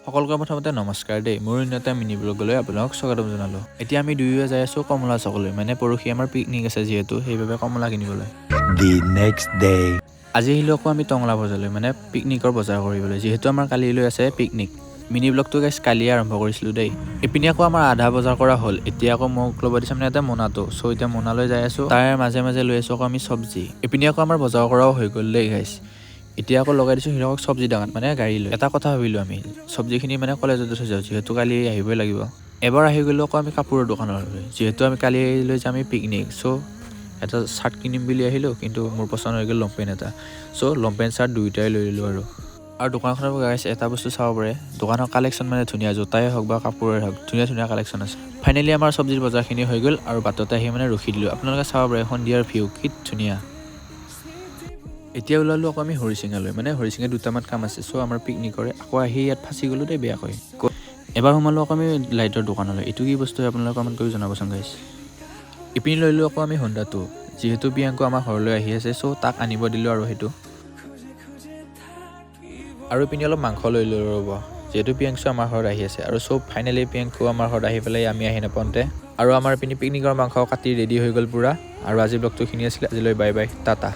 সকলোকে প্ৰথমতে নমস্কাৰ দেই, মোৰ এটা মিনি ব্লগলৈ আপোনালোকক স্বাগতম জনালোঁ। এতিয়া আমি দুয়োৱে যাই আছোঁ কমলা চকলৈ, মানে পৰহি আমাৰ পিকনিক আছে যিহেতু সেইবাবে কমলা কিনিবলৈ। আজি আহিলোঁ আকৌ আমি টংলা বজাৰলৈ, মানে পিকনিকৰ বজাৰ কৰিবলৈ, যিহেতু আমাৰ কালিলৈ আছে পিকনিক। মিনি ব্লগটো গাইছ কালিয়ে আৰম্ভ কৰিছিলোঁ দেই। ইপিনে আকৌ আমাৰ আধা বজাৰ কৰা হ'ল, এতিয়া আকৌ মোক ল'ব দিছে মানে এটা মোনাটো, চ' এতিয়া মোনালৈ যাই আছোঁ। তাৰ মাজে মাজে লৈ আছোঁ আকৌ আমি চব্জি। ইপিনে আকৌ আমাৰ বজাৰ কৰাও হৈ গ'ল দেই গাইছ। এতিয়া আকৌ লগাই দিছোঁ সিহঁতক চব্জি ডাঙাত, মানে গাড়ী লৈ। এটা কথা ভাবিলোঁ আমি, চব্জিখিনি মানে কলেজতে থৈ যাওঁ, যিহেতু কালি আহিবই লাগিব। এবাৰ আহি গ'লোঁ আকৌ আমি কাপোৰৰ দোকানলৈ, যিহেতু আমি কালি লৈ যাম পিকনিক, চ' এটা চাৰ্ট কিনিম বুলি আহিলোঁ, কিন্তু মোৰ পচন্দ হৈ গ'ল লংপেণ্ট এটা, চ' লংপেণ্ট চাৰ্ট দুয়োটাই লৈ ল'লোঁ আৰু দোকানখনৰ গাইছ এটা বস্তু চাব পাৰে, দোকানৰ কালেকশ্যন মানে ধুনীয়া, জোতাই হওক বা কাপোৰে হওক ধুনীয়া ধুনীয়া কালেকশ্যন আছে। ফাইনেলি আমাৰ চব্জিৰ বজাৰখিনি হৈ গ'ল আৰু বাটতে আহি মানে ৰখি দিলোঁ। আপোনালোকে চাব পাৰে সন্ধিয়াৰ ভিউ কি ধুনীয়া। এতিয়া ওলালোঁ আকৌ আমি হৰিচিঙালৈ, মানে হৰিচিঙাত দুটামান কাম আছে, চ' আমাৰ পিকনিকৰে আকৌ আহি ইয়াত ফাঁচি গ'লোঁ দেই বেয়াকৈ। এবাৰ সোমালোঁ আকৌ আমি লাইটৰ দোকানলৈ, এইটো কি বস্তু হয় আপোনালোকে কমেণ্ট কৰি জনাবচোন গাইছ। ইপিনে লৈ ল'লোঁ আকৌ আমি হোণ্ডাটো, যিহেতু প্ৰিয়াংকু আমাৰ ঘৰলৈ আহি আছে, চ' তাক আনিব দিলোঁ আৰু সেইটো। আৰু ইপিনে অলপ মাংস লৈ ল'লোঁ ৰ'ব, যিহেতু প্ৰিয়াংকু আমাৰ ঘৰত আহি আছে, আৰু চব ফাইনেলি প্ৰিয়াংকু আমাৰ ঘৰত আহি পেলাই আমি আহি নাপাওঁতে, আৰু আমাৰ পিকনিকৰ মাংস কাটি ৰেডি হৈ গ'ল পূৰা। আৰু আজি ব্লগটো খিনি আছিলে, আজিলৈ বাই বাই, টাটা।